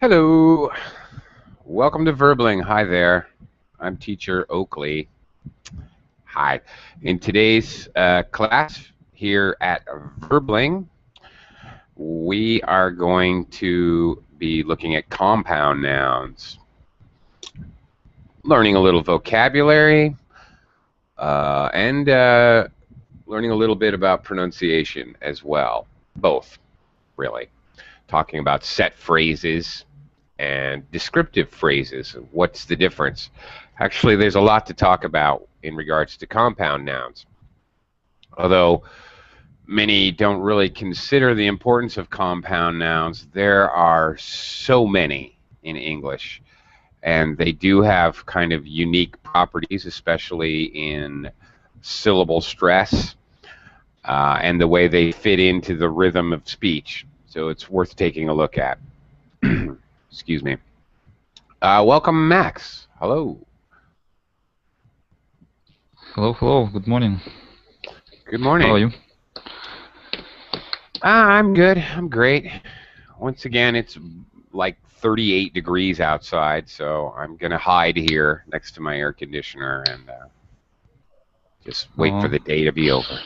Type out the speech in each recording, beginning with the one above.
Hello, welcome to Verbling. Hi there, I'm teacher Oakley. Hi. In today's class here at Verbling, we are going to be looking at compound nouns, learning a little vocabulary, and learning a little bit about pronunciation as well. Both, really. Talking about set phrases and descriptive phrases. What's the difference? Actually, there's a lot to talk about in regards to compound nouns. Although many don't really consider the importance of compound nouns, there are so many in English, and they do have kind of unique properties, especially in syllable stress and the way they fit into the rhythm of speech. So it's worth taking a look at. Excuse me. Welcome, Max. Hello. Hello, good morning. Good morning. How are you? I'm good. I'm great. Once again, it's like 38 degrees outside, so I'm going to hide here next to my air conditioner and just wait for the day to be over.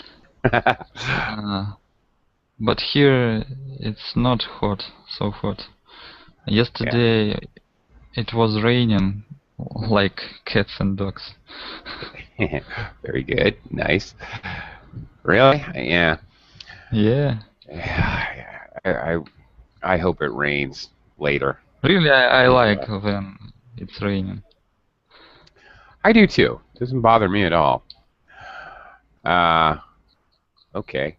But here it's not hot, so hot. Yesterday it was raining like cats and dogs. Very good. Nice. Really? Yeah. Yeah. I hope it rains later. Really, I like when it's raining. I do too. Doesn't bother me at all. Okay.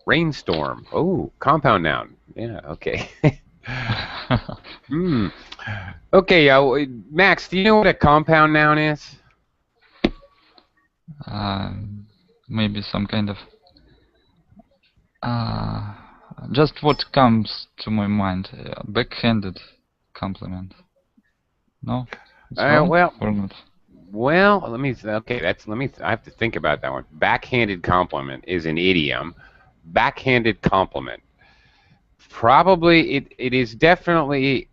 Rainstorm. Oh, compound noun. Yeah, okay. Okay, Max, do you know what a compound noun is? Maybe some kind of... just what comes to my mind. Backhanded compliment. No? It's wrong or not? Well, let me. Okay, I have to think about that one. Backhanded compliment is an idiom. Backhanded compliment. Probably it is definitely.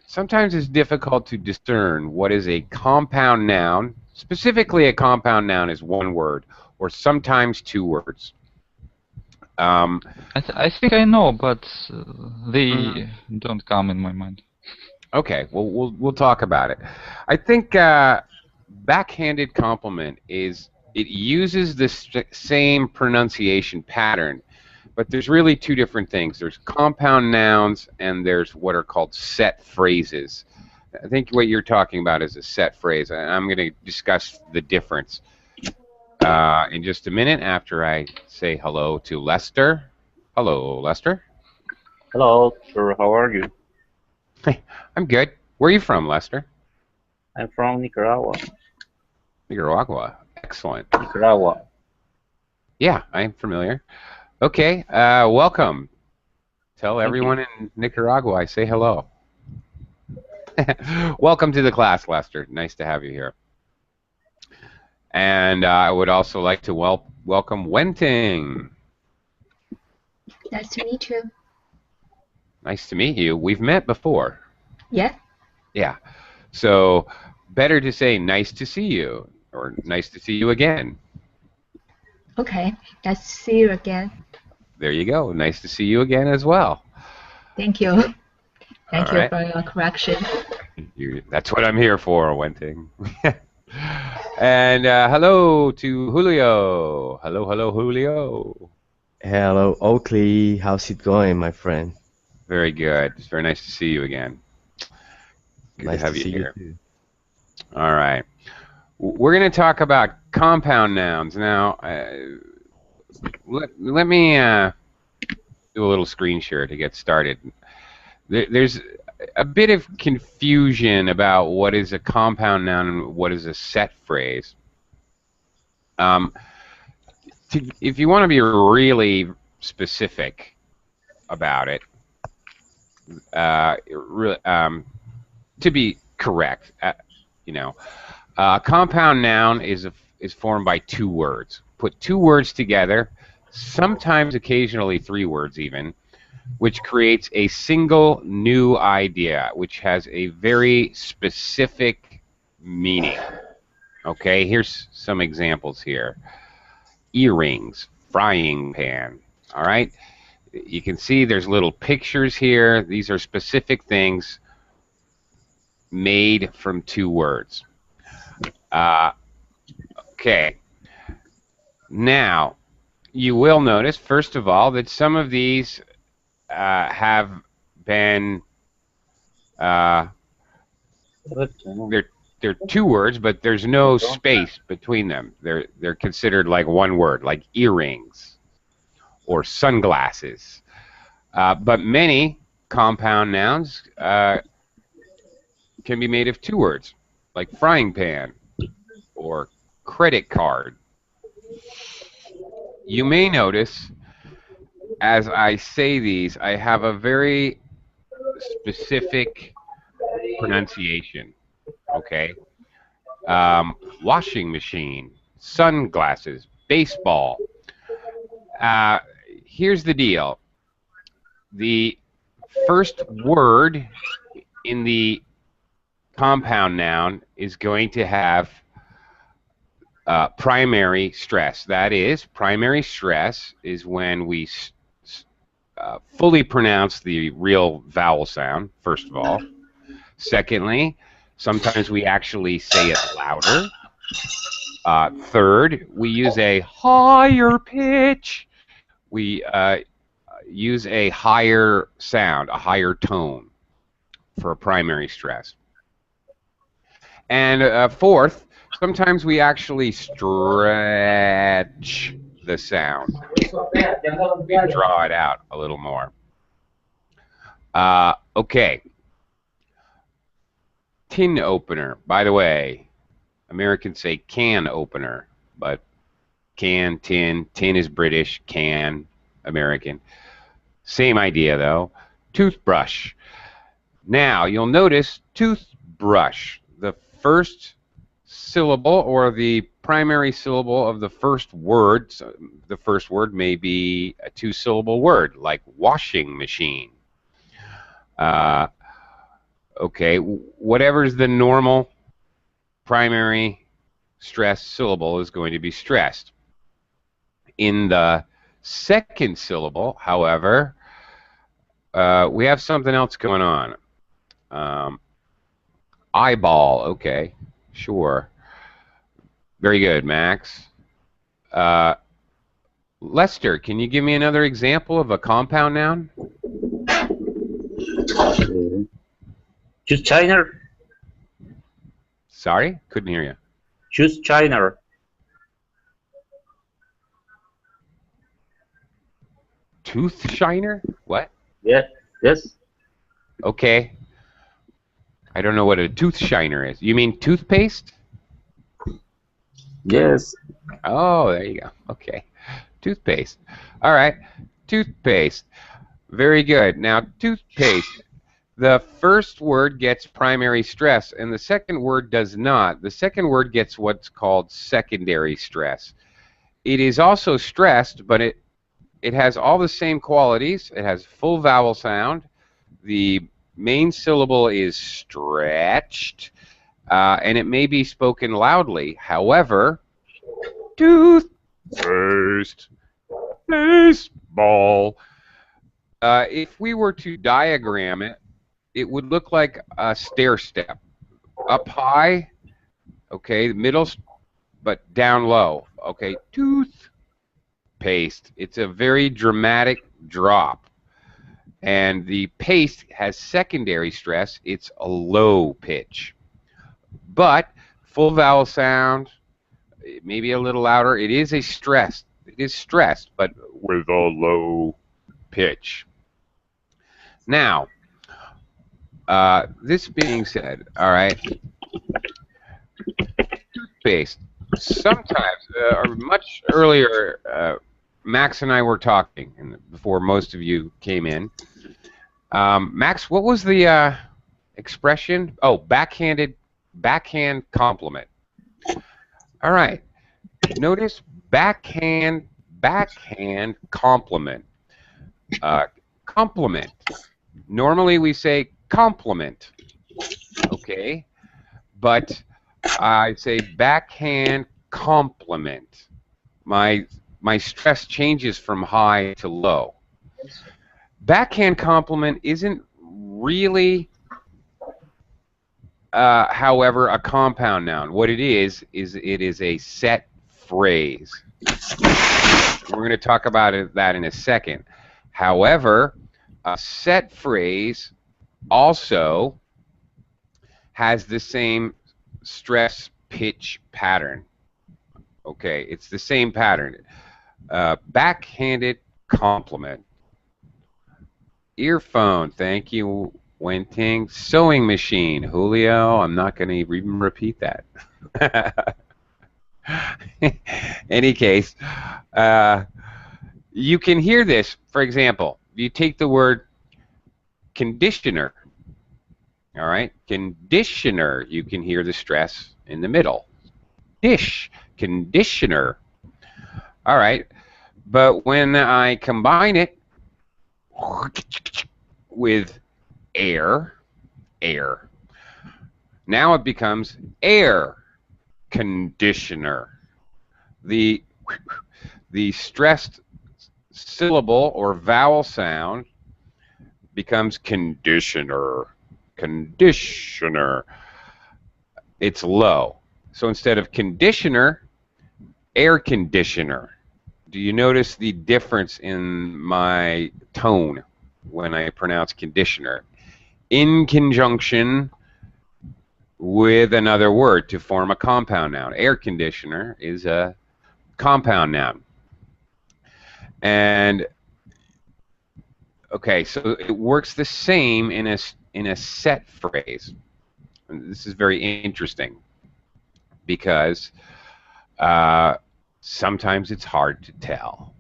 Sometimes it's difficult to discern what is a compound noun. Specifically, a compound noun is one word, or sometimes two words. I think I know, but they don't come in my mind. Okay, well, we'll talk about it. I think backhanded compliment is it uses the same pronunciation pattern, but there's really two different things. There's compound nouns and there's what are called set phrases. I think what you're talking about is a set phrase, and I'm going to discuss the difference in just a minute after I say hello to Lester. Hello, Lester. Hello, sir. How are you? Hey, I'm good. Where are you from, Lester? I'm from Nicaragua. Nicaragua. Excellent. Nicaragua. Yeah, I'm familiar. Okay, welcome. Tell everyone in Nicaragua I say hello. Welcome to the class, Lester. Nice to have you here. And I would also like to welcome Wenting. Nice to meet you. Nice to meet you. We've met before. Yeah? Yeah. So better to say nice to see you or nice to see you again. Okay. Nice to see you again. There you go. Nice to see you again as well. Thank you. Thank you right. for your correction. That's what I'm here for, Wenting. And hello to Julio. Hello, Julio. Hello, Oakley. How's it going, my friend? Very good. It's very nice to see you again. Good nice to have to you see here. You too. All right. We're going to talk about compound nouns. Now, let me do a little screen share to get started. There's a bit of confusion about what is a compound noun and what is a set phrase. If you want to be really specific about it, to be correct, a compound noun is formed by two words. Put two words together, sometimes occasionally three words even, which creates a single new idea, which has a very specific meaning. Okay, here's some examples here. Earrings, frying pan. All right, you can see there's little pictures here. These are specific things made from two words. Okay, now you will notice, first of all, that some of these have been they're two words, but there's no space between them. They're considered like one word, like earrings or sunglasses. But many compound nouns can be made of two words, like frying pan or credit card. You may notice as I say these, I have a very specific pronunciation. Okay. Washing machine, sunglasses, baseball. Here's the deal. The first word in the compound noun is going to have primary stress. That is, primary stress is when we fully pronounce the real vowel sound, first of all. Secondly, sometimes we actually say it louder. Third, we use a higher pitch. We use a higher sound, a higher tone for a primary stress. And fourth, sometimes we actually stretch the sound. We draw it out a little more. Okay. Tin opener. By the way, Americans say can opener, but can, tin is British, can, American. Same idea though. Toothbrush. Now, you'll notice toothbrush. The first syllable or the primary syllable of the first word, so the first word may be a two-syllable word, like washing machine. Okay, whatever's the normal primary stress syllable is going to be stressed. In the second syllable, however, we have something else going on. Eyeball, okay, sure. Very good, Max. Lester, can you give me another example of a compound noun? Choose China. Sorry, couldn't hear you. Choose China. Tooth shiner? What? Yes. Yes. Okay. I don't know what a tooth shiner is. You mean toothpaste? Yes. Oh, there you go. Okay. Toothpaste. All right. Toothpaste. Very good. Now, toothpaste. The first word gets primary stress, and the second word does not. The second word gets what's called secondary stress. It is also stressed, but it has all the same qualities. It has full vowel sound. The main syllable is stretched, and it may be spoken loudly. However, toothpaste, baseball. If we were to diagram it, it would look like a stair step. Up high, okay, middle, but down low. Okay, toothpaste. It's a very dramatic drop. And the paste has secondary stress. It's a low pitch. But full vowel sound, maybe a little louder. It is a stressed. It is stressed, but with a low pitch. Now, this being said, all right, toothpaste. Sometimes, or much earlier, Max and I were talking before most of you came in. Max, what was the expression? Oh, backhand compliment. All right. Notice backhand compliment. Compliment. Normally we say compliment. Okay? But I say backhand compliment. My stress changes from high to low. Backhand compliment isn't really, however, a compound noun. What it is it is a set phrase. We're going to talk about that in a second. However, a set phrase also has the same stress pitch pattern. Okay, it's the same pattern. Backhanded compliment. Earphone, thank you, Wenting. Sewing machine, Julio. I'm not going to even repeat that. Any case, you can hear this. For example, you take the word conditioner. All right, conditioner. You can hear the stress in the middle. Dish, conditioner. All right, but when I combine it with air, now it becomes air conditioner. The stressed syllable or vowel sound becomes conditioner. Conditioner. It's low. So instead of conditioner, air conditioner. Do you notice the difference in my tone when I pronounce conditioner? In conjunction with another word to form a compound noun. Air conditioner is a compound noun. And okay, so it works the same in a set phrase. And this is very interesting because sometimes it's hard to tell.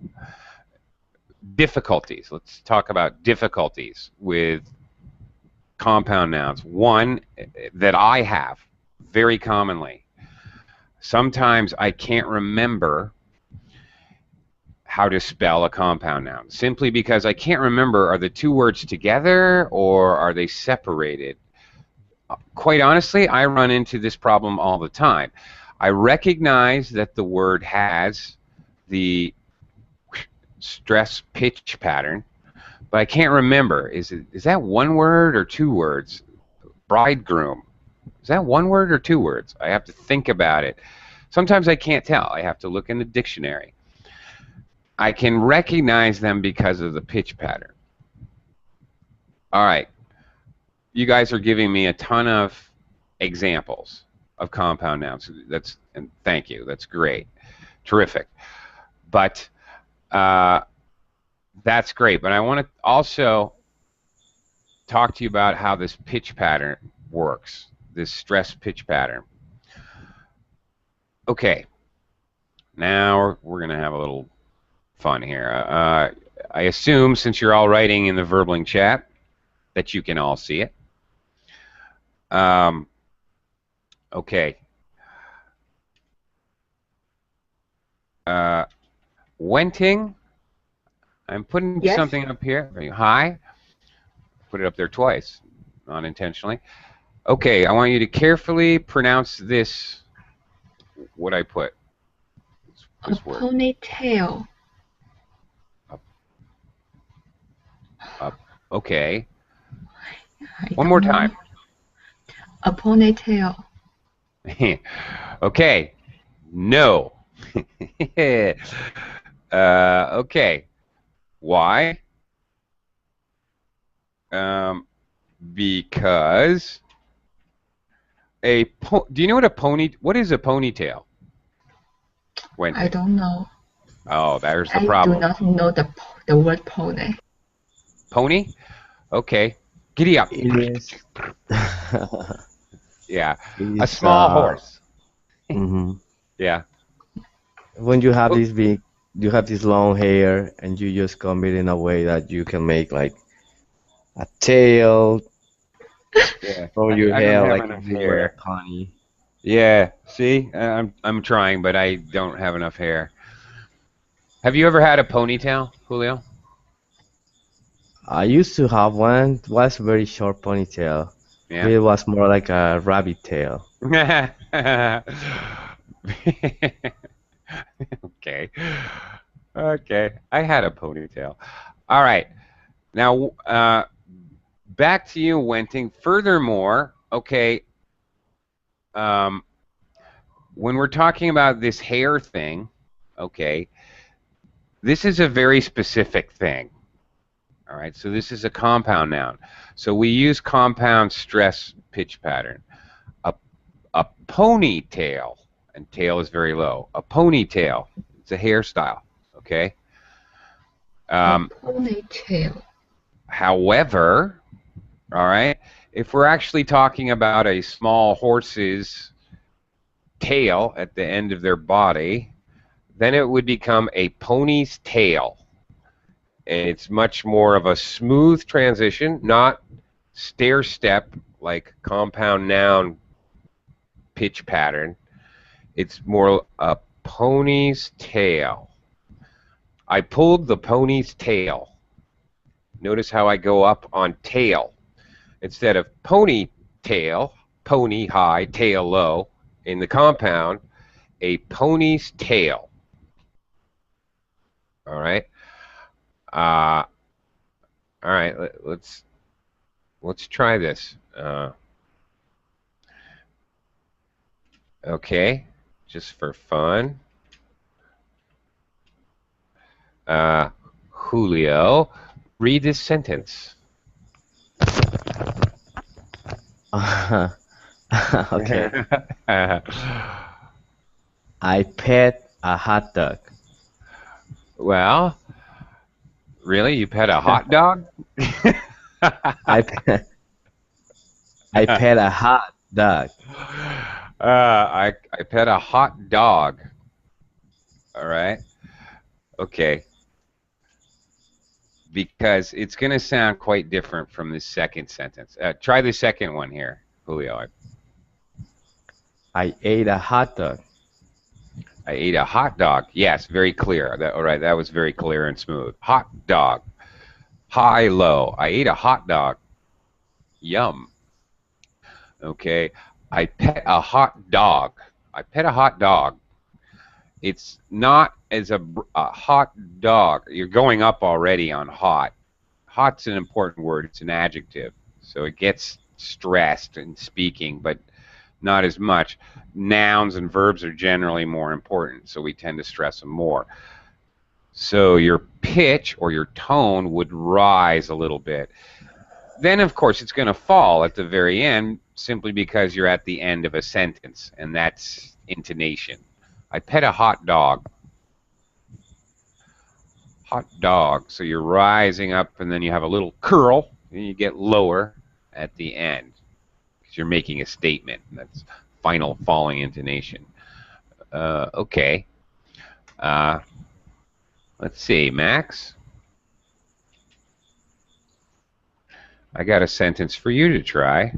Difficulties. Let's talk about difficulties with compound nouns. One that I have very commonly. Sometimes I can't remember how to spell a compound noun simply because I can't remember, are the two words together or are they separated? Quite honestly, I run into this problem all the time. I recognize that the word has the stress pitch pattern, but I can't remember. Is that one word or two words? Bridegroom. Is that one word or two words? I have to think about it. Sometimes I can't tell. I have to look in the dictionary. I can recognize them because of the pitch pattern. All right. You guys are giving me a ton of examples of compound nouns. And thank you. That's great. Terrific. But that's great. But I want to also talk to you about how this pitch pattern works, this stress pitch pattern. Okay. Now we're going to have a little fun here. I assume, since you're all writing in the Verbling chat, that you can all see it. Okay. Wenting, I'm putting Yes. something up here. Hi. Put it up there twice, not intentionally. Okay, I want you to carefully pronounce this, what I put. A This word. ponytail. Okay. I One more don't know. time. A ponytail. Okay. No. Okay. Why? Because do you know what is a ponytail? Wendy? I don't know. Oh, there's the I problem. do not know the word pony. Pony? Okay. Giddy up. It is. Yeah. It A is, small horse. mhm. Yeah. When you have Oh. you have this long hair, and you just comb it in a way that you can make like a tail Yeah. from your I don't hair, have like enough if you were a hair. pony. Yeah. See, I'm trying, but I don't have enough hair. Have you ever had a ponytail, Julio? I used to have one. It was very short ponytail. Yeah. It was more like a rabbit tail. Okay. Okay. I had a ponytail. All right. Now, back to you, Wenting. Furthermore, okay, um, when we're talking about this hair thing, okay, this is a very specific thing. All right, so this is a compound noun. So we use compound stress pitch pattern. A, a ponytail, and tail is very low. A ponytail, it's a hairstyle, okay? A ponytail. However, all right, if we're actually talking about a small horse's tail at the end of their body, then it would become a pony's tail. And it's much more of a smooth transition, not stair step like compound noun pitch pattern. It's more a pony's tail. I pulled the pony's tail. Notice how I go up on tail. Instead of pony tail, pony high, tail low, in the compound, a pony's tail. All right. All right. Let's try this. Okay, just for fun. Julio, read this sentence. Okay. I pet a hot dog. Well, really? You pet a hot dog? I pet, I pet a hot dog. I pet a hot dog. All right. Okay. Because it's going to sound quite different from the second sentence. Try the second one here, Julio. I ate a hot dog. I ate a hot dog. Yes, very clear. All right, that was very clear and smooth. Hot dog. High, low. I ate a hot dog. Yum. Okay. I pet a hot dog. I pet a hot dog. It's not as a hot dog. You're going up already on hot. Hot's an important word. It's an adjective. So it gets stressed in speaking, but not as much. Nouns and verbs are generally more important, so we tend to stress them more. So your pitch or your tone would rise a little bit. Then, of course, it's going to fall at the very end simply because you're at the end of a sentence, and that's intonation. I pet a hot dog. Hot dog. So you're rising up, and then you have a little curl, and you get lower at the end because you're making a statement. That's final falling intonation. Okay. Let's see, Max. I got a sentence for you to try.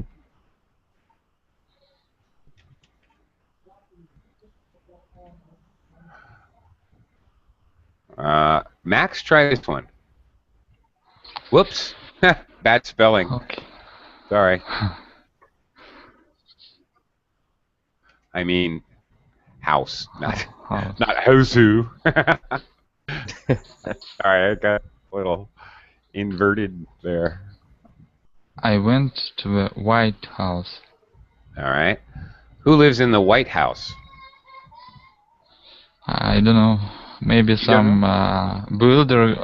Max, try this one. Whoops. Bad spelling. Okay. Sorry. I mean, house, not House. not houseu. Sorry, I got a little inverted there. I went to the White House. All right. Who lives in the White House? I don't know. Maybe You don't some builder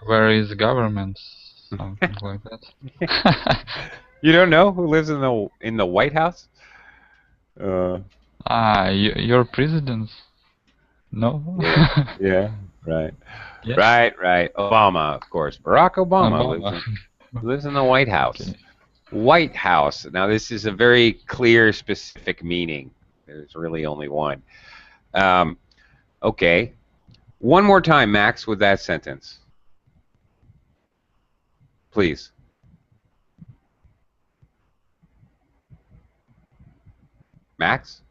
where is government, something like that. You don't know who lives in the White House? Your president? No. Yeah, right. Yes. Right. Obama, of course. Barack Obama Obama. lives in the White House. Okay. White House. Now, this is a very clear, specific meaning. There's really only one. Okay. One more time, Max, with that sentence. Please. Max?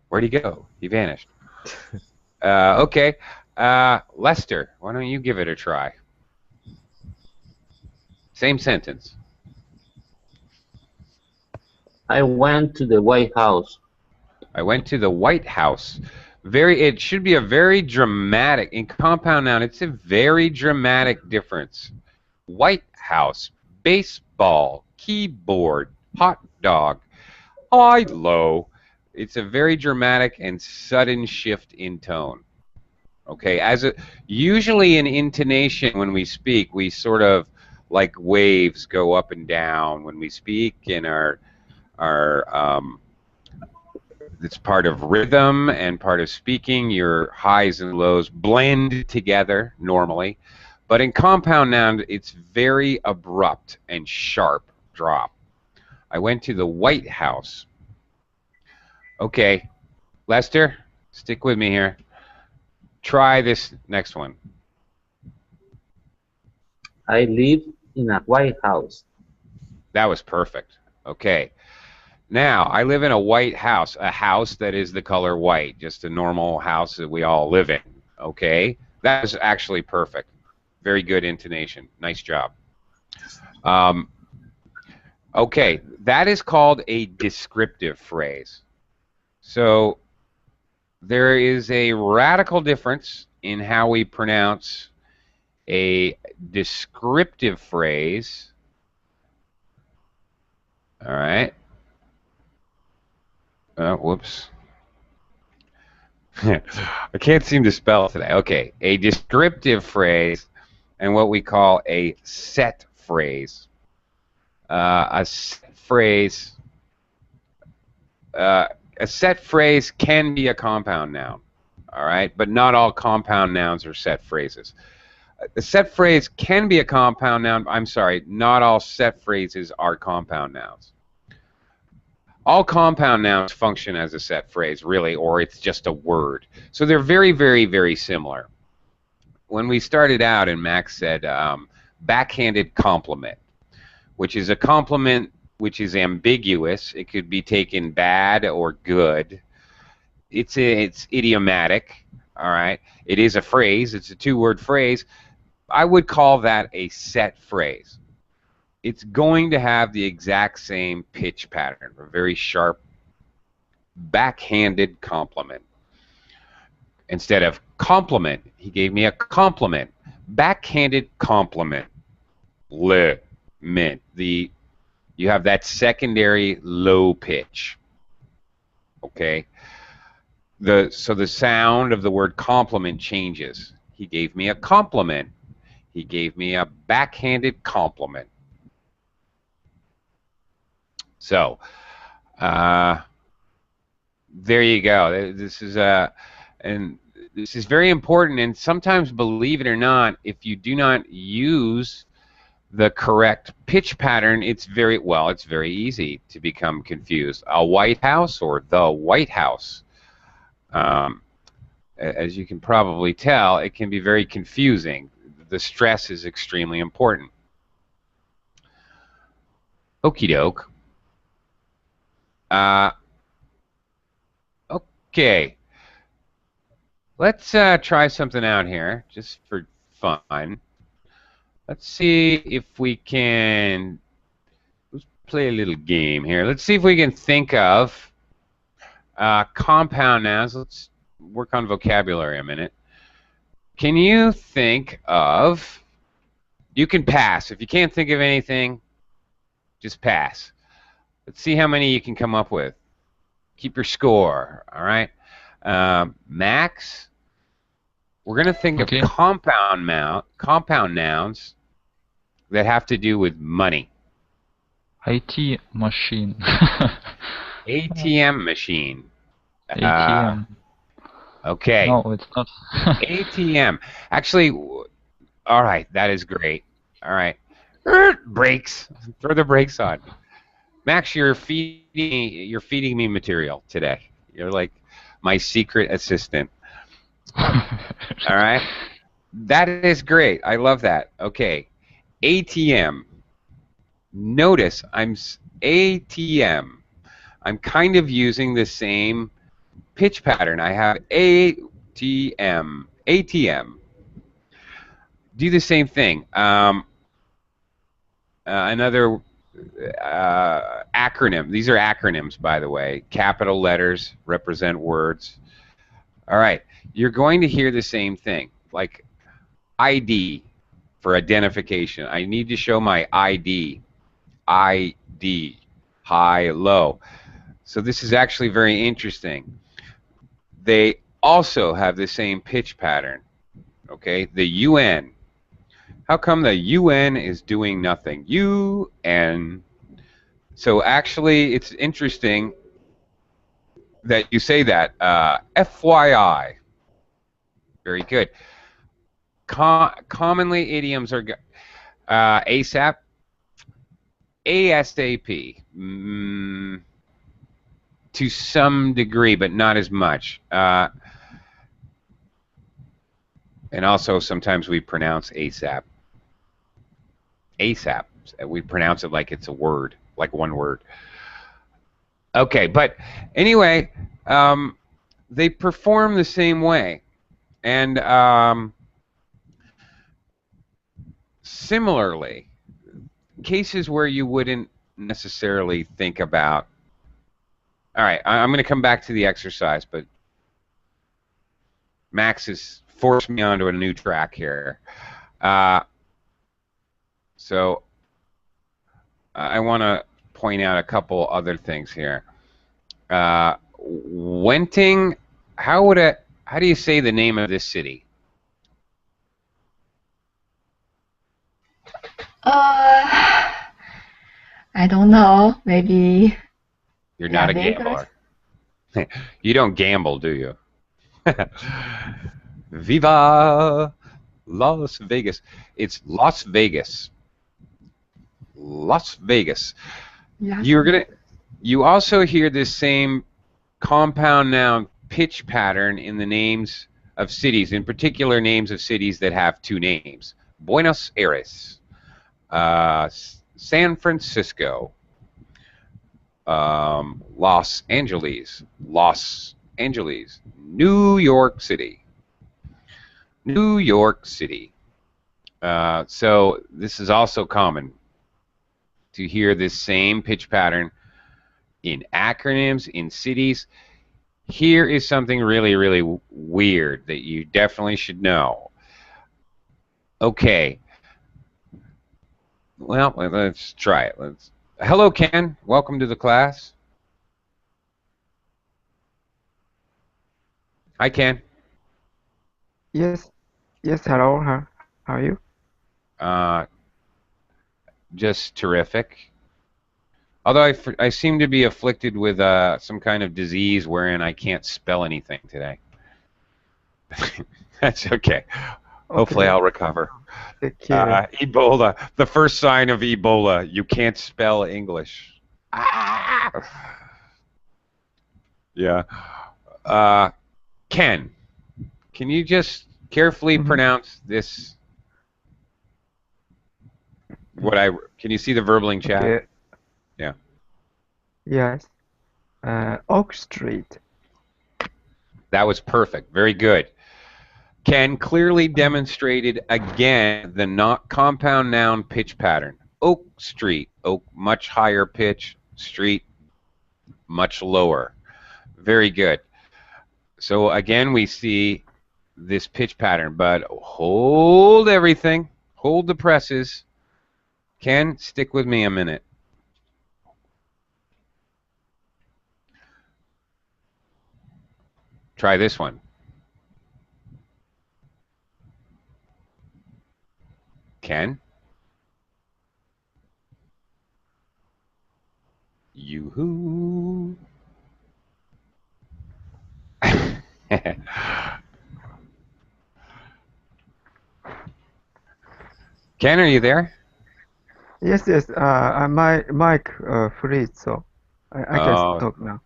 Where'd he go? He vanished. Okay. Lester, why don't you give it a try? Same sentence. I went to the White House. I went to the White House. It should be a very dramatic, in compound noun, it's a very dramatic difference. White House, baseball, keyboard, hot dog, high, low. It's a very dramatic and sudden shift in tone. Okay, usually in intonation when we speak, we sort of like waves go up and down when we speak, and it's part of rhythm and part of speaking. Your highs and lows blend together normally, but in compound noun, it's very abrupt and sharp drop. I went to the White House. Okay, Lester, stick with me here. Try this next one. I live in a White House. That was perfect. Okay. Now, I live in a white house, a house that is the color white, just a normal house that we all live in. Okay? That was actually perfect. Very good intonation. Nice job. Okay, that is called a descriptive phrase. So there is a radical difference in how we pronounce a descriptive phrase. All right. Whoops. I can't seem to spell today. Okay, a descriptive phrase and what we call a set phrase. A set phrase can be a compound noun, all right? But not all compound nouns are set phrases. A set phrase can be a compound noun. I'm sorry, not all set phrases are compound nouns. All compound nouns function as a set phrase, really, or it's just a word. So they're very, very, very similar. When we started out, and Max said backhanded compliment, which is a compliment which is ambiguous. It could be taken bad or good. It's idiomatic, all right? It is a phrase. It's a two-word phrase. I would call that a set phrase. It's going to have the exact same pitch pattern, a very sharp, backhanded compliment. Instead of compliment, he gave me a compliment. Backhanded compliment. Le, mint. You have that secondary low pitch. Okay? So the sound of the word compliment changes. He gave me a compliment. He gave me a backhanded compliment. So, there you go. This is very important. And sometimes, believe it or not, if you do not use the correct pitch pattern, it's very easy to become confused. A White House or the White House. As you can probably tell, it can be very confusing. The stress is extremely important. Okie doke. Okay. Let's try something out here, just for fun. Let's see if we can. Let's play a little game here. Let's see if we can think of compound nouns. Let's work on vocabulary a minute. Can you think of? You can pass. If you can't think of anything, just pass. Let's see how many you can come up with. Keep your score, all right? Max, we're going to think of compound nouns that have to do with money. IT machine. ATM machine. ATM. Okay. No, it's not. ATM. Actually, all right, that is great. All right. Brakes. Throw the brakes on. Max, you're feeding me material today. You're like my secret assistant. All right? That is great. I love that. Okay. ATM. Notice ATM. I'm kind of using the same pitch pattern. I have ATM, ATM. Do the same thing. Another acronym. These are acronyms, by the way. Capital letters represent words. All right. You're going to hear the same thing, like ID for identification. I need to show my ID. ID. High, low. So this is actually very interesting. They also have the same pitch pattern. Okay, the UN. How come the UN is doing nothing? UN. So actually, it's interesting that you say that. FYI. Very good. Commonly, idioms are ASAP, ASAP. To some degree, but not as much. And also, sometimes we pronounce ASAP. ASAP. We pronounce it like it's a word, like one word. Okay, but anyway, they perform the same way. And similarly, cases where you wouldn't necessarily think about. All right, I'm going to come back to the exercise, but Max has forced me onto a new track here. So I want to point out a couple other things here. Wenting, how do you say the name of this city? I don't know. Maybe. You're not a Vegas? gambler. You don't gamble, do you? Viva Las Vegas. It's Las Vegas. Las Vegas. You also hear this same compound noun pitch pattern in the names of cities, in particular names of cities that have two names. Buenos Aires, San Francisco, Los Angeles, New York City. New York City. So this is also common to hear this same pitch pattern in acronyms, in cities. Here is something really, really weird that you definitely should know. Okay. Well, let's try it. Hello, Ken. Welcome to the class. Hi, Ken. Yes, hello, how are you? Just terrific. Although I seem to be afflicted with some kind of disease wherein I can't spell anything today. That's okay. Hopefully I'll recover. Ebola. The first sign of Ebola. You can't spell English. Ah! Yeah. Ken, can you just carefully pronounce this? Can you see the verbaling chat? Okay. Yeah. Yes. Oak Street. That was perfect. Very good. Ken clearly demonstrated again the not compound noun pitch pattern. Oak Street. Oak, much higher pitch. Street, much lower. Very good. So again, we see this pitch pattern, but hold everything. Hold the presses. Ken, stick with me a minute. Try this one. Ken? Yoo-hoo. Ken, are you there? Yes. My mic free, so I can talk now.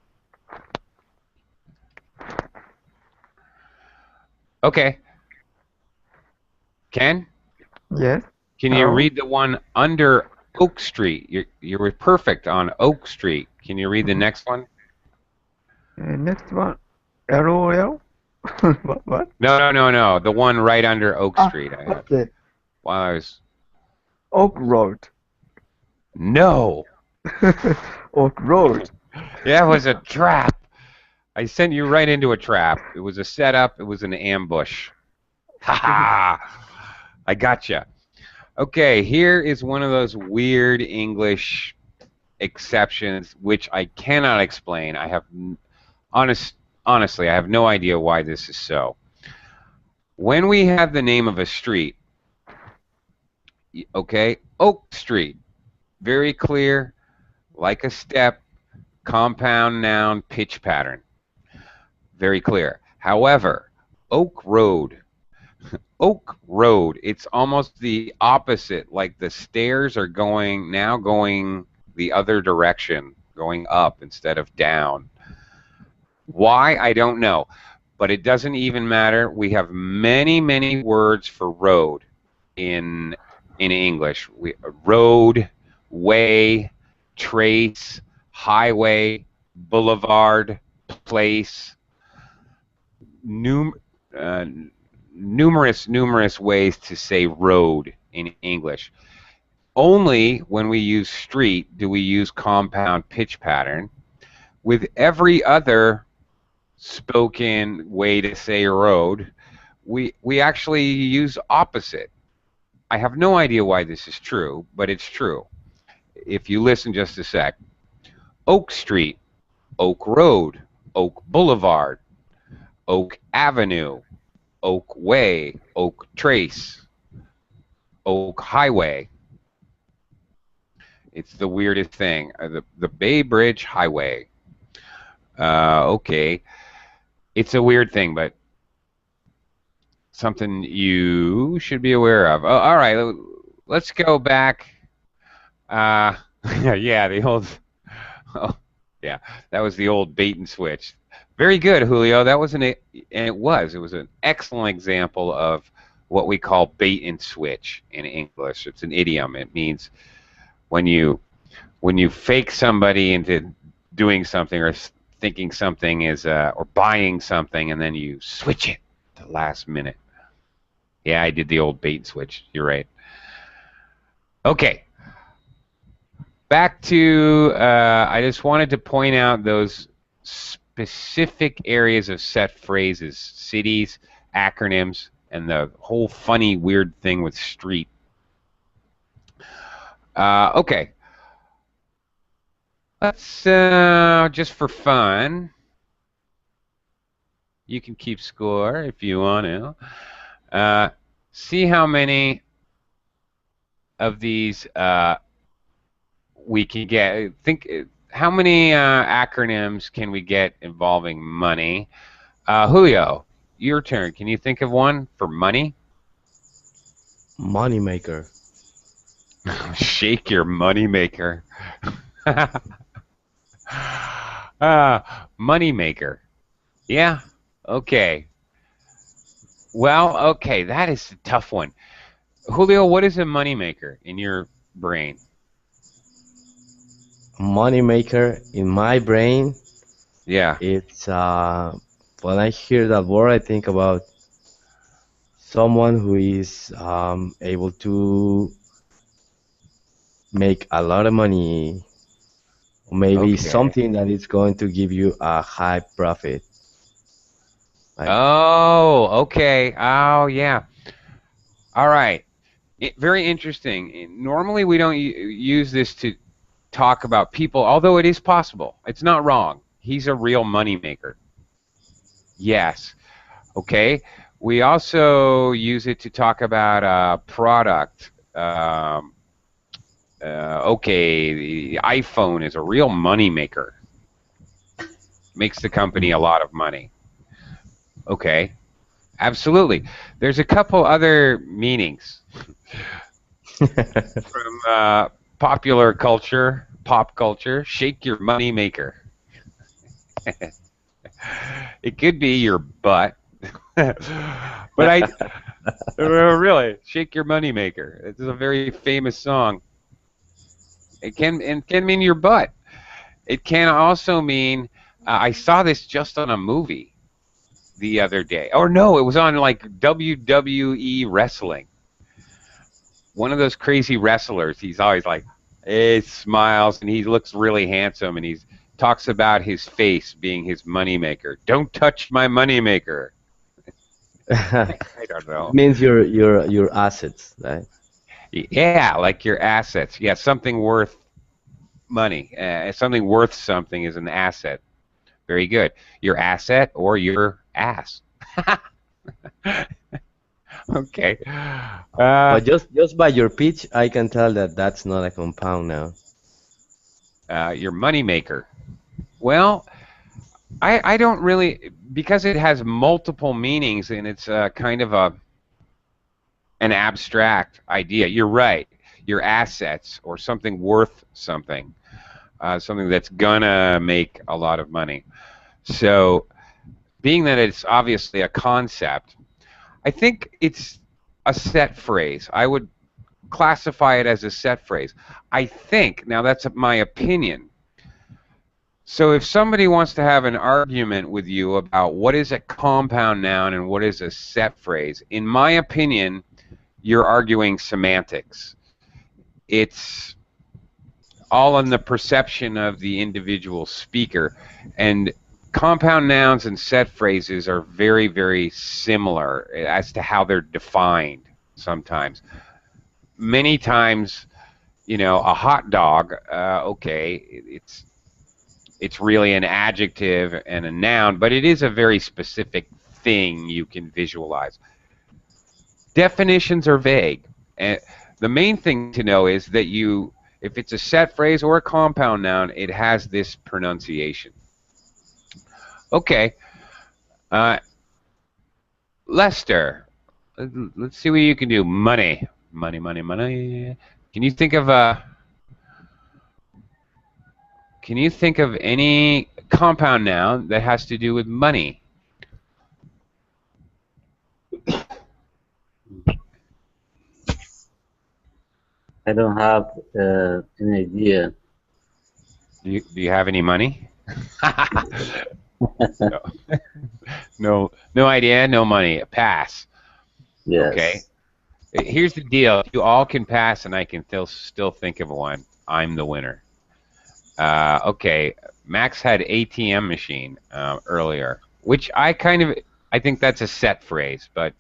Okay. Ken? Yes. Can you read the one under Oak Street? You were perfect on Oak Street. Can you read the next one? Next one, LOL. What? No. The one right under Oak Ah, Street. okay. While I was Oak Road. no, Oak Road. that was a trap. I sent you right into a trap. It was a setup. It was an ambush. Ha ha! I gotcha. Okay, here is one of those weird English exceptions which I cannot explain. I have honestly, I have no idea why this is so. When we have the name of a street, okay, Oak Street, very clear, like a step, compound noun, pitch pattern, very clear. However, Oak Road, Oak Road, it's almost the opposite, like the stairs are going the other direction, going up instead of down. Why? I don't know. But it doesn't even matter. We have many words for road in English. Road, way, trace, highway, boulevard, place, num, uh, numerous ways to say road in English. Only when we use street do we use compound pitch pattern. With every other spoken way to say road, we actually use opposite. I have no idea why this is true, but it's true. If you listen just a sec. Oak Street, Oak Road, Oak Boulevard, Oak Avenue, Oak Way, Oak Trace, Oak Highway. It's the weirdest thing. The Bay Bridge Highway. Okay. It's a weird thing, but something you should be aware of. Oh, all right, let's go back. Yeah, the old. Oh, yeah, that was the old bait and switch. Very good, Julio. That was and it was an excellent example of what we call bait and switch in English. It's an idiom. It means when you fake somebody into doing something or thinking something is or buying something and then you switch it at the last minute. Yeah, I did the old bait and switch. You're right. Okay. Back to, I just wanted to point out those specific areas of set phrases, cities, acronyms, and the whole funny, weird thing with street. Okay. Let's, just for fun, you can keep score if you want to. See how many of these we can get. Think how many acronyms can we get involving money? Julio, your turn. Can you think of one for money? Moneymaker. Shake your money maker. Money maker. Yeah. Okay. Well, okay. That is a tough one. Julio, what is a money maker in your brain? Moneymaker in my brain, Yeah. it's when I hear that word, I think about someone who is able to make a lot of money, or maybe Okay. something that is going to give you a high profit. Like, Oh, okay. Oh, yeah. All right. Very interesting. Normally, we don't use this to talk about people, although it is possible. It's not wrong. He's a real money maker. Yes. Okay. We also use it to talk about a product. Okay, the iPhone is a real money maker. Makes the company a lot of money. Okay. Absolutely. There's a couple other meanings from popular culture, pop culture. Shake your money maker. It could be your butt, but really shake your money maker. It's a very famous song. It can mean your butt. It can also mean I saw this just on a movie. the other day. Or no, it was on like WWE wrestling. One of those crazy wrestlers. He's always like, he smiles and he looks really handsome, and he talks about his face being his moneymaker. Don't touch my moneymaker. I don't know. Means your assets, right? Yeah, like your assets. Yeah, something worth money. Something worth something is an asset. Very good. Your asset or your ass. Okay. But just by your pitch, I can tell that that's not a compound noun. Your moneymaker. Well, I don't really, because it has multiple meanings and it's kind of an abstract idea. You're right. Your assets or something worth something, something that's gonna make a lot of money. So, being that it's obviously a concept, I think it's a set phrase. I would classify it as a set phrase. I think, now that's my opinion. So if somebody wants to have an argument with you about what is a compound noun and what is a set phrase, in my opinion, you're arguing semantics. It's all in the perception of the individual speaker. And compound nouns and set phrases are very, very similar as to how they're defined sometimes. Many times, you know, a hot dog, okay, it's really an adjective and a noun, but it is a very specific thing you can visualize. Definitions are vague. And the main thing to know is that if it's a set phrase or a compound noun, it has this pronunciation. Okay. Lester, let's see what you can do. Money. Money, money, money. Can you think of any compound noun that has to do with money? I don't have an idea. Do you have any money? No. No idea, no money. Pass. Yes. Okay. Here's the deal. You all can pass, and I can still think of one. I'm the winner. Okay. Max had ATM machine earlier, which I think that's a set phrase, but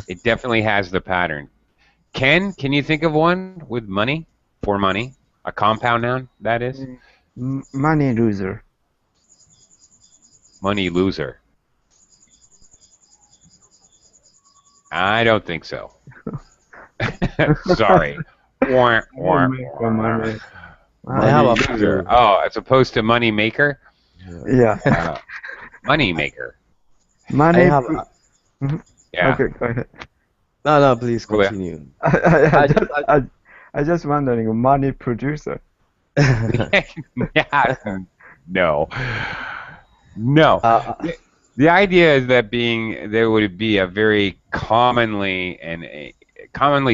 it definitely has the pattern. Ken, can you think of one with money? For money? A compound noun, that is? Money loser. Money loser. I don't think so. Sorry. Money. I have a Loser. Oh, as opposed to money maker? Yeah. Money maker. Money. I have Yeah. Okay, go ahead. no, please Go ahead. continue. I just wondering, money producer. Yeah. No. No. The idea is that there would be a very commonly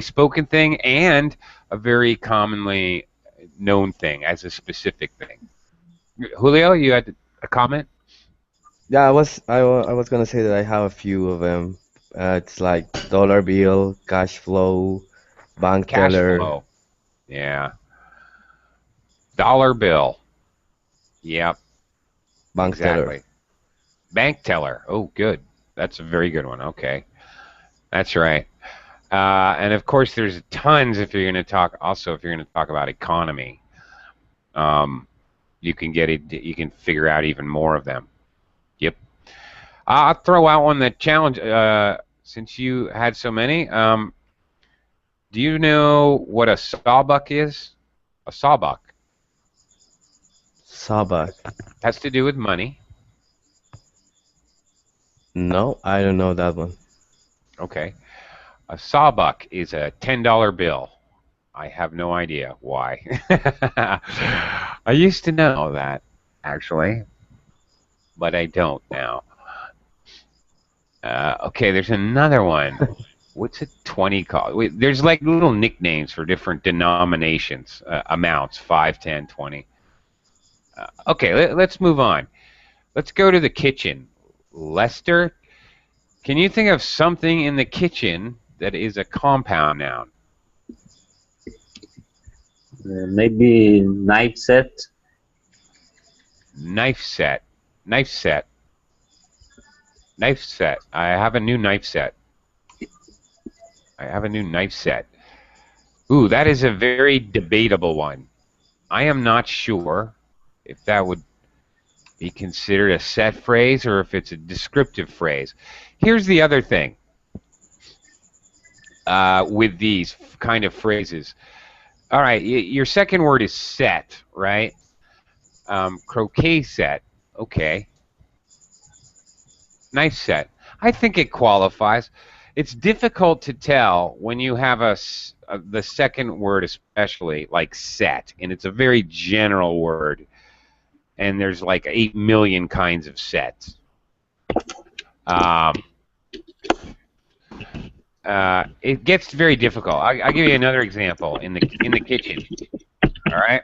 spoken thing and a very commonly known thing as a specific thing. Julio, you had a comment? Yeah, I was gonna say that I have a few of them. It's like dollar bill, cash flow, bank Cash teller. flow. Yeah. Dollar bill. Yep. Bank teller. Exactly. Bank teller. Oh, good. That's a very good one. Okay. That's right. And of course, there's tons if you're going to talk about economy. You can figure out even more of them. Yep. I'll throw out one that challenge, since you had so many. Do you know what a sawbuck is? A sawbuck. Sawbuck. Has to do with money. No, I don't know that one. Okay. A sawbuck is a $10 bill. I have no idea why. I used to know that, actually, but I don't now. Okay, there's another one. What's a 20 called? Wait, there's like little nicknames for different denominations, amounts, 5, 10, 20. Okay, let's move on. Let's go to the kitchen. Lester, can you think of something in the kitchen that is a compound noun? Maybe knife set. Knife set. Knife set. Knife set. I have a new knife set. I have a new knife set. Ooh, that is a very debatable one. I am not sure if that would be considered a set phrase or if it's a descriptive phrase. Here's the other thing with these kind of phrases. All right, your second word is set, right? Croquet set. Okay. Knife set. I think it qualifies. It's difficult to tell when you have the second word, especially like set, and it's a very general word, and there's like 8 million kinds of sets. It gets very difficult. I'll give you another example in the kitchen. All right.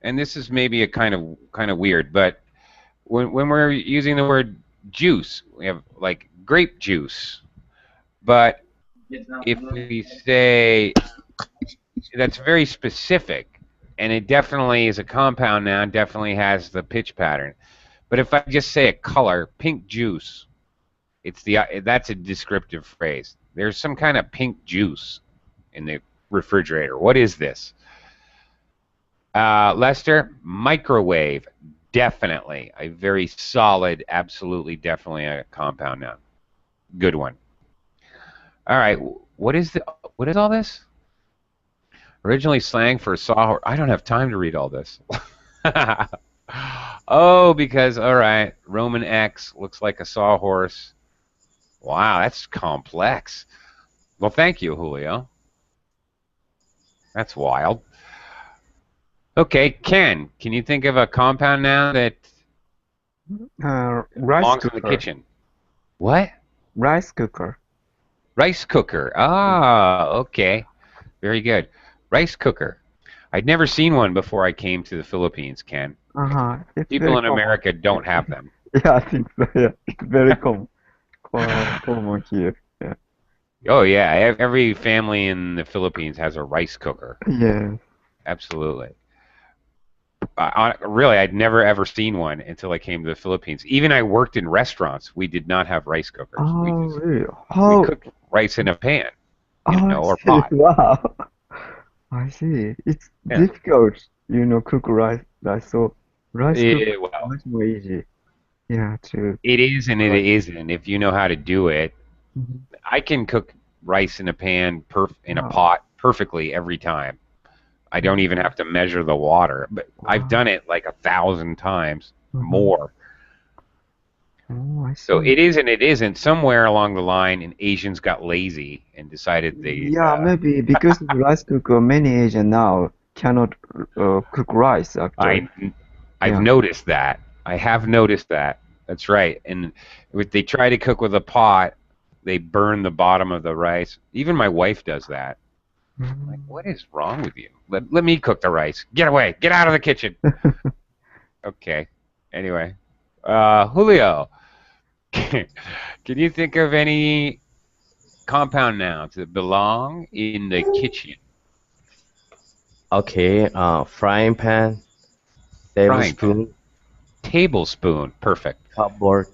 And this is maybe a kind of weird, but when we're using the word juice, we have like grape juice. But if we say that's very specific, and it definitely is a compound noun, definitely has the pitch pattern. But if I just say a color, pink juice, that's a descriptive phrase. There's some kind of pink juice in the refrigerator. What is this? Lester, microwave, definitely a very solid, absolutely, definitely a compound noun. Good one. All right, what is all this? Originally slang for a sawhorse. I don't have time to read all this. Oh, because all right, Roman X looks like a sawhorse. Wow, that's complex. Well, thank you, Julio. That's wild. Okay, Ken, can you think of a compound noun that Rice belongs in the cooker. kitchen? What? Rice cooker. Rice cooker. Ah, okay. Very good. Rice cooker. I'd never seen one before I came to the Philippines, Ken. It's People very in common. America don't have them. Yeah, I think so. Yeah, it's very common. Common here. Yeah. Oh, yeah. Every family in the Philippines has a rice cooker. Yeah. Absolutely. Really, I'd never ever seen one until I came to the Philippines. Even I worked in restaurants. We did not have rice cookers. Oh, really? We cooked rice in a pan, or I see. pot. Wow. I see. It's Yeah. difficult, cook rice. So rice cooker is Well, much more easy. Yeah, to. it is and it isn't if you know how to do it. Mhm. I can cook rice in a pan, in a Wow. pot perfectly every time. I don't even have to measure the water, but I've done it like 1,000 times more. Oh, I see. So it is and it isn't. Somewhere along the line, and Asians got lazy and decided they. Yeah, maybe because of rice cooker, many Asians now cannot cook rice actually. I've Yeah. noticed that. I have noticed that. That's right. And if they try to cook with a pot, they burn the bottom of the rice. Even my wife does that. I'm like, what is wrong with you? Let me cook the rice. Get away. Get out of the kitchen. Okay. Anyway, Julio, can you think of any compound nouns that belong in the kitchen? Okay, frying pan, Frying pan. tablespoon, Tablespoon. Perfect. cupboard.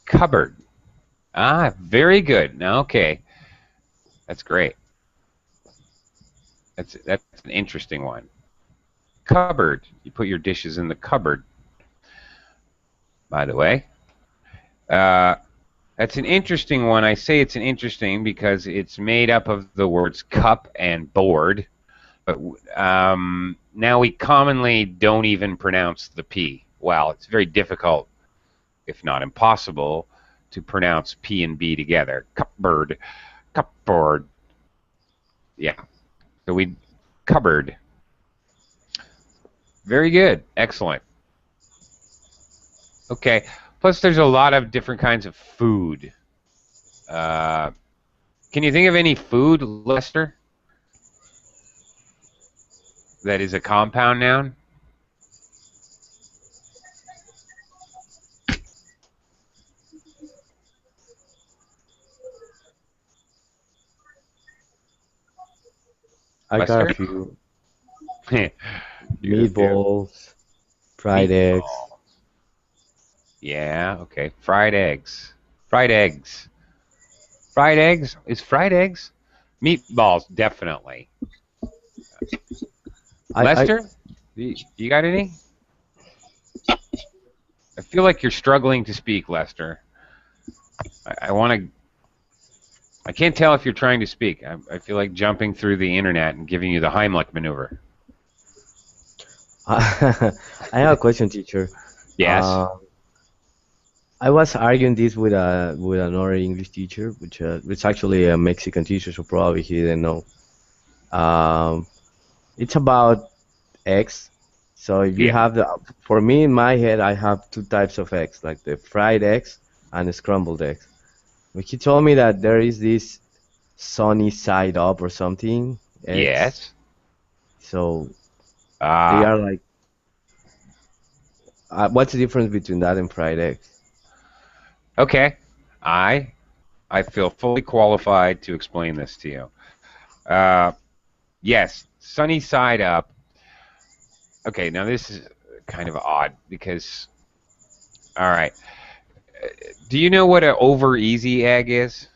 Cupboard. Ah, very good. Now, okay. That's great. That's an interesting one. Cupboard. You put your dishes in the cupboard. By the way, that's an interesting one. I say it's an interesting because it's made up of the words cup and board, but now we commonly don't even pronounce the P. Well, it's very difficult, if not impossible, to pronounce P and B together. Cupboard, cupboard. Yeah. So cupboard. Very good. Excellent. Okay. Plus, there's a lot of different kinds of food. Can you think of any food, Lester, that is a compound noun? I got a Lester? few. You do. Meatballs, fried eggs. Meatball. Yeah, okay. Fried eggs. Fried eggs. Fried eggs? Is fried eggs? Meatballs, definitely. I Lester? You got any? I feel like you're struggling to speak, Lester. I want to. I can't tell if you're trying to speak. I feel like jumping through the internet and giving you the Heimlich maneuver. I have a question, teacher. Yes. Uh, I was arguing this with another English teacher, which actually a Mexican teacher, so probably he didn't know. Um, it's about eggs. So if you Yeah. have for me in my head, I have two types of eggs, like the fried eggs and the scrambled eggs. But he told me that there is this sunny side up or something eggs. Yes. So they Ah. are like, what's the difference between that and fried eggs? Okay. I I feel fully qualified to explain this to you. Uh, yes. Sunny side up. Okay. Now this is kind of odd because. All right. Do you know what an over easy egg is?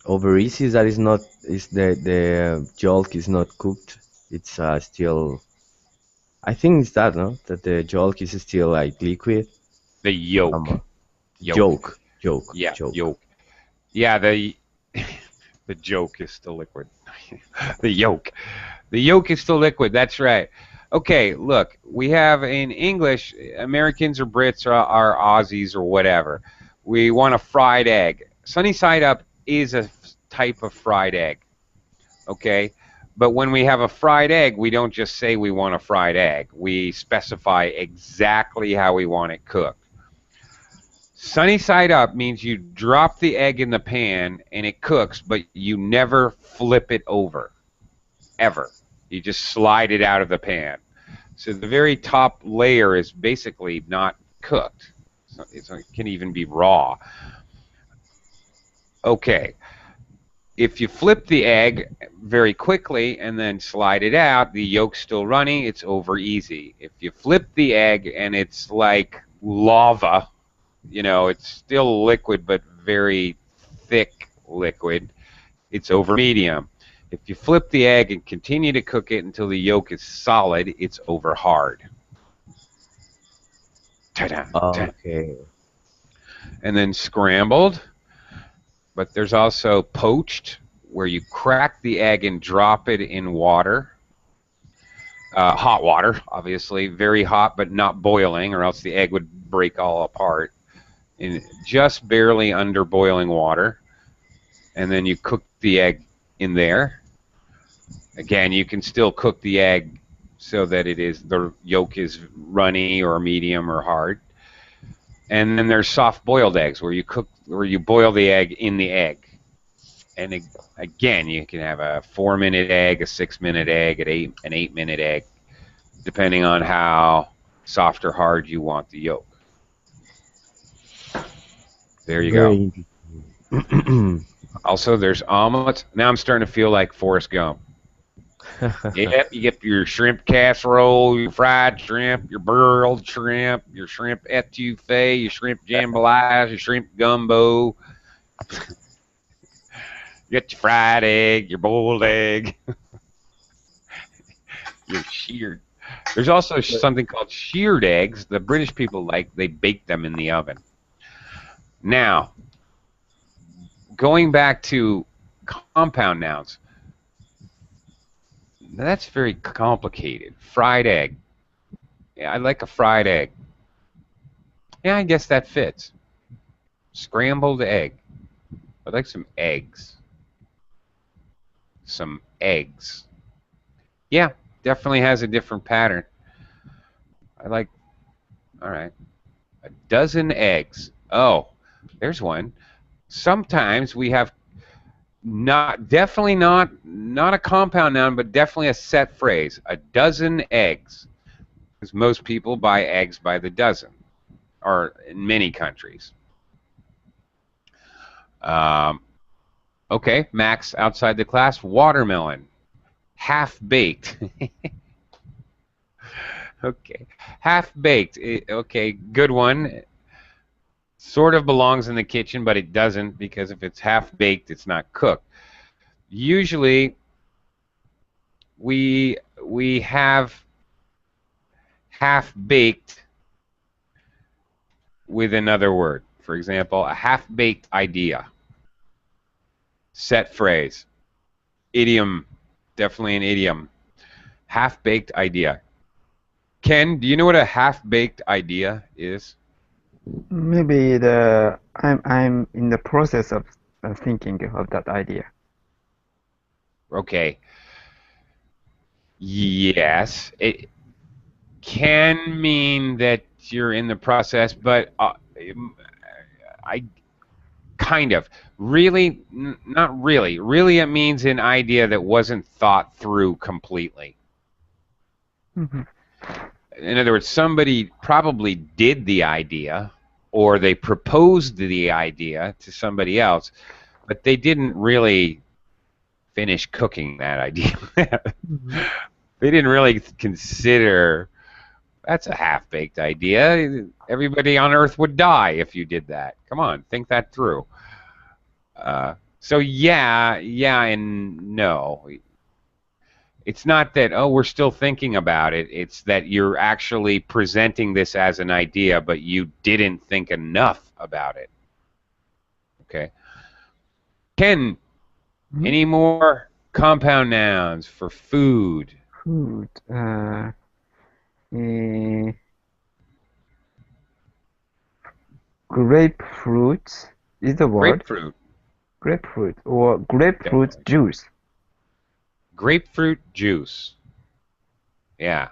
Over easy is that is not is the yolk is not cooked. It's still. I think it's that, no? That the yolk is still like liquid. The yolk. Um, Yolk. Yeah. yolk. Yolk. Yeah. The the joke is still liquid. The yolk. The yolk is still liquid. That's right. Okay, look, we have in English, Americans or Brits or Aussies or whatever. We want a fried egg. Sunny side up is a type of fried egg. Okay, but when we have a fried egg, we don't just say we want a fried egg. We specify exactly how we want it cooked. Sunny side up means you drop the egg in the pan and it cooks, but you never flip it over, ever. You just slide it out of the pan. So the very top layer is basically not cooked. It can even be raw. Okay. If you flip the egg very quickly and then slide it out, the yolk's still running, it's over easy. If you flip the egg and it's like lava, it's still liquid but very thick liquid, it's over medium. If you flip the egg and continue to cook it until the yolk is solid, it's over hard. Ta-da, ta-da. Okay. And then scrambled, but there's also poached, where you crack the egg and drop it in water. Hot water, obviously, very hot, but not boiling, or else the egg would break all apart. In just barely under boiling water. And then you cook the egg in there. Again, you can still cook the egg so that the yolk is runny or medium or hard. And then there's soft boiled eggs where you boil the egg in the egg. And again, you can have a 4-minute egg, a 6-minute egg, an 8-minute egg, depending on how soft or hard you want the yolk. There you go. Very interesting. Also, there's omelets. Now I'm starting to feel like Forrest Gump. Yep, you get your shrimp casserole, your fried shrimp, your broiled shrimp, your shrimp etouffee, your shrimp jambalaya, your shrimp gumbo. You get your fried egg, your boiled egg, your sheared. There's also something called sheared eggs. The British people they bake them in the oven. Now, going back to compound nouns. That's very complicated. Fried egg. Yeah, I like a fried egg. Yeah, I guess that fits. Scrambled egg. I'd like some eggs. Some eggs. Yeah, definitely has a different pattern. All right, a dozen eggs. Oh, there's one. Sometimes we have definitely not a compound noun, but definitely a set phrase. A dozen eggs. Because most people buy eggs by the dozen, or in many countries. Um, Okay, Max outside the class. Watermelon. Half-baked. Okay. Half-baked. Okay, good one. Sort of belongs in the kitchen, but it doesn't, because if it's half-baked, it's not cooked. Usually, we have half-baked with another word. For example, a half-baked idea. Set phrase. Idiom. Definitely an idiom. Half-baked idea. Ken, do you know what a half-baked idea is? Maybe I'm in the process of thinking of that idea. Okay. Yes, it can mean that you're in the process, but I kind of. Really, not really. Really, it means an idea that wasn't thought through completely. Mm-hmm. In other words, somebody probably did the idea, or they proposed the idea to somebody else, but they didn't really finish cooking that idea. Mm-hmm. They didn't really consider that's a half-baked idea. Everybody on Earth would die if you did that. Come on, think that through. So yeah and no. It's not that, oh, we're still thinking about it. It's that you're actually presenting this as an idea, but you didn't think enough about it. Okay. Ken, Mm-hmm. any more compound nouns for food? Food. Grapefruit is the word. Grapefruit. Grapefruit or grapefruit Definitely. juice. Grapefruit juice. Yeah.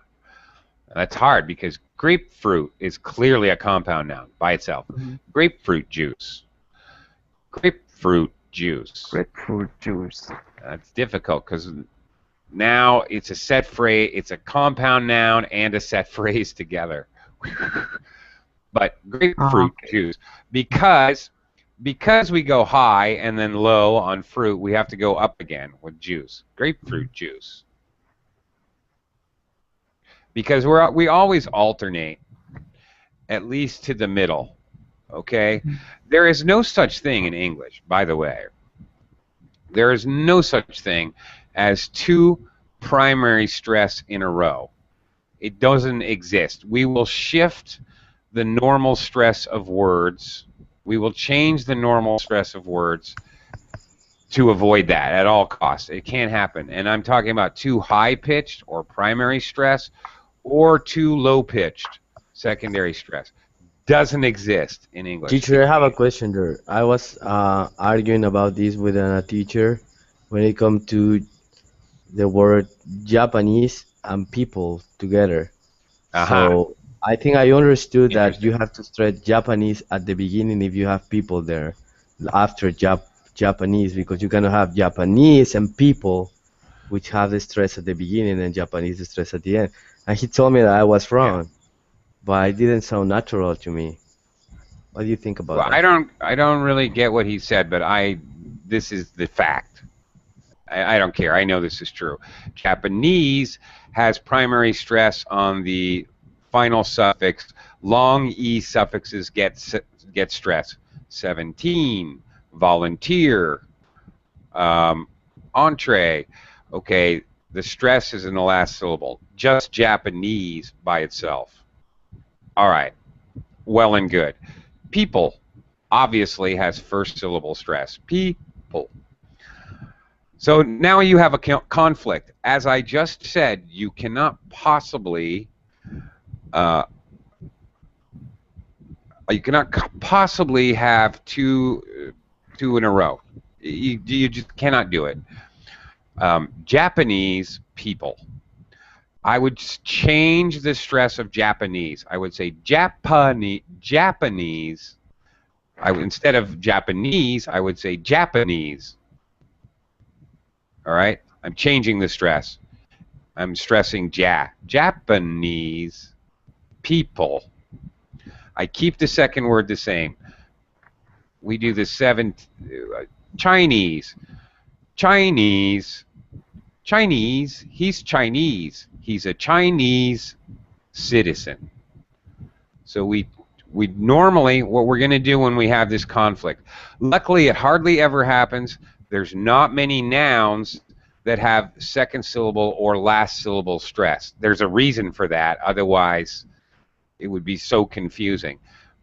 That's hard because grapefruit is clearly a compound noun by itself. Mm-hmm. Grapefruit juice. Grapefruit juice. Grapefruit juice. That's difficult because now it's a set phrase, it's a compound noun and a set phrase together. But grapefruit juice, because we go high and then low on fruit, we have to go up again with juice. Grapefruit juice. Because we always alternate, at least to the middle. Okay? There is no such thing in English, by the way. There is no such thing as two primary stress in a row. It doesn't exist. We will shift the normal stress of words. We will change the normal stress of words to avoid that at all costs. It can't happen. And I'm talking about too high-pitched or primary stress or too low-pitched secondary stress. Doesn't exist in English. Teacher, I have a question there. I was arguing about this with a teacher when it comes to the word Japanese and people together. So I think I understood that you have to stress Japanese at the beginning if you have people there after Japanese, because you cannot have Japanese and people which have the stress at the beginning and Japanese the stress at the end. And he told me that I was wrong, but it didn't sound natural to me. What do you think about that? I don't really get what he said, but this is the fact. I don't care. I know this is true. Japanese has primary stress on the final suffix. Long E suffixes get stress. 17, volunteer, entree. Okay, the stress is in the last syllable. Just Japanese by itself. All right, well and good. People obviously has first syllable stress. People. So now you have a conflict. As I just said, you cannot possibly have two in a row. You just cannot do it. Japanese people. I would change the stress of Japanese. I would say Japanese. Instead of Japanese, I would say Japanese. All right? I'm changing the stress. I'm stressing Japanese people. I keep the second word the same. We do the Chinese, Chinese, Chinese. He's Chinese. He's a Chinese citizen. So we normally, what we're going to do when we have this conflict, luckily it hardly ever happens. There's not many nouns that have second syllable or last syllable stress. There's a reason for that, otherwise it would be so confusing.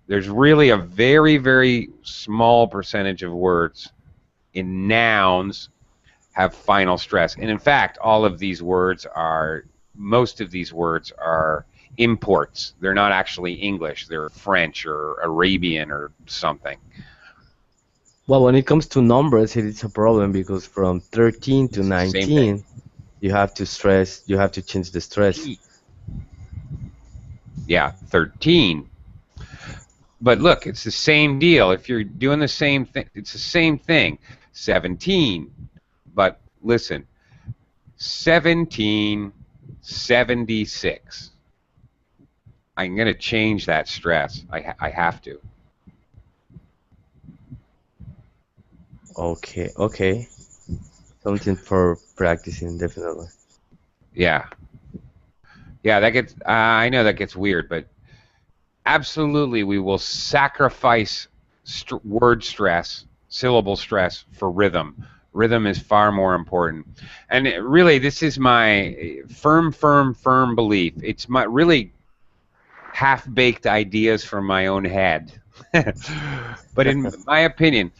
There's really a very, very small percentage of words in nouns have final stress. And in fact, most of these words are imports. They're not actually English. They're French or Arabian or something. Well, when it comes to numbers, it is a problem because from 13 to It's the same 19, you have to change the stress. Yeah, 13. But look, it's the same deal. If you're doing the same thing, it's the same thing. 17. But listen, 1776. I'm going to change that stress. I have to. Okay. Something for practicing, definitely. Yeah. Yeah, that gets. I know that gets weird, but absolutely, we will sacrifice word stress, syllable stress for rhythm. Rhythm is far more important. And really, this is my firm belief. It's my really half-baked ideas from my own head. But in my opinion,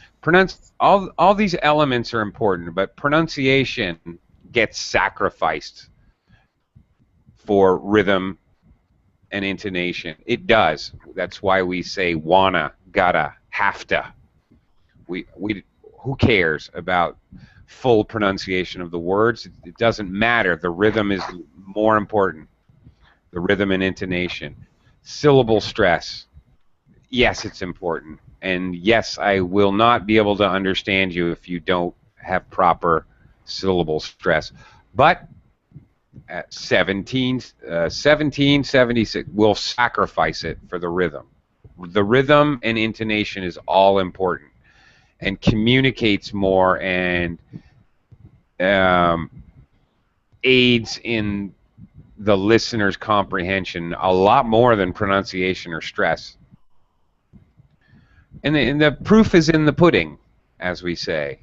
all these elements are important, but pronunciation gets sacrificed for rhythm and intonation. It does. That's why we say wanna, gotta, have to. Who cares about full pronunciation of the words? It doesn't matter. The rhythm is more important. The rhythm and intonation. Syllable stress. Yes, it's important. And yes, I will not be able to understand you if you don't have proper syllable stress. But at 1776, we'll sacrifice it for the rhythm. The rhythm and intonation is all important and communicates more and aids in the listener's comprehension a lot more than pronunciation or stress. And the proof is in the pudding, as we say.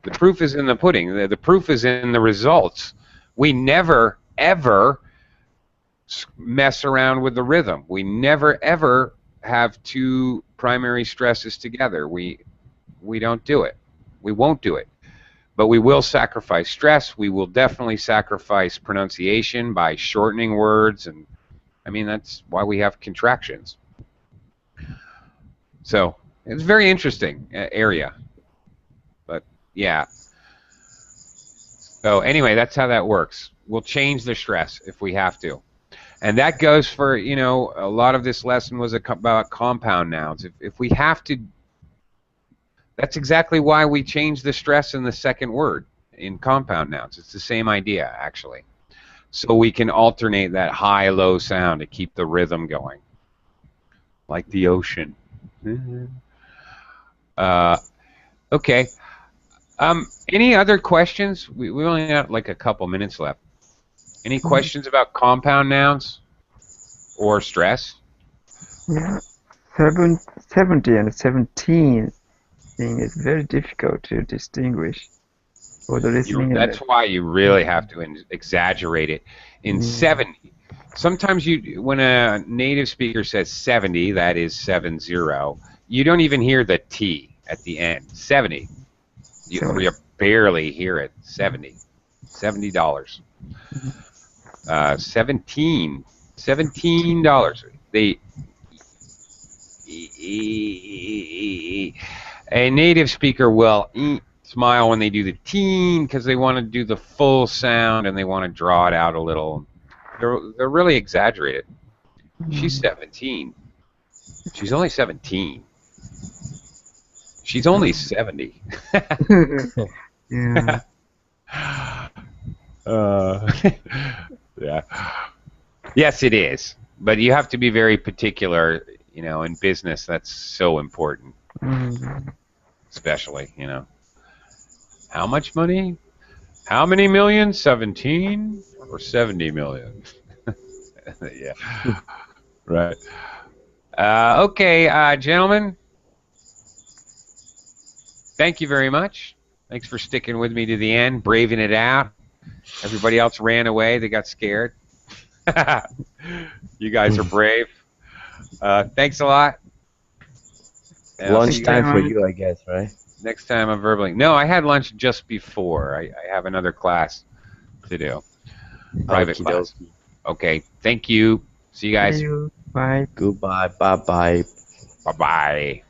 The proof is in the pudding. The proof is in the results. We never, ever mess around with the rhythm. We never, ever have two primary stresses together. We don't do it. We won't do it. But we will sacrifice stress. We will definitely sacrifice pronunciation by shortening words. And I mean, that's why we have contractions. So it's a very interesting area. But yeah. So anyway, that's how that works. We'll change the stress if we have to. And that goes for, a lot of this lesson was about compound nouns. If we have to, that's exactly why we change the stress in the second word in compound nouns. It's the same idea, actually. So we can alternate that high-low sound to keep the rhythm going. Like the ocean. Okay. Any other questions? We only have like a couple minutes left. Any questions about compound nouns or stress? Yeah, 70 and 17 thing is very difficult to distinguish for the listening. That's why you really have to exaggerate it. In 70, sometimes when a native speaker says 70, that is 70, you don't even hear the T at the end. 70. You barely hear it. 70. $70. $17. A native speaker will smile when they do the teen because they want to do the full sound and they want to draw it out a little. They're really exaggerated. She's 17. She's only 17. She's only 70. Yeah. Yeah. Yes, it is. But you have to be very particular, in business. That's so important. Especially, How much money? How many million? 17 or 70 million? Yeah. Right. Okay, gentlemen. Thank you very much. Thanks for sticking with me to the end, braving it out. Everybody else ran away. They got scared. You guys are brave. Thanks a lot. And I'll see you Lunchtime guys for you, I guess, right? next time I'm verbally. No, I had lunch just before. I have another class to do. Private Okie class. dokie. Okay. Thank you. See you guys. See you. Bye. Goodbye. Bye bye. Bye-bye.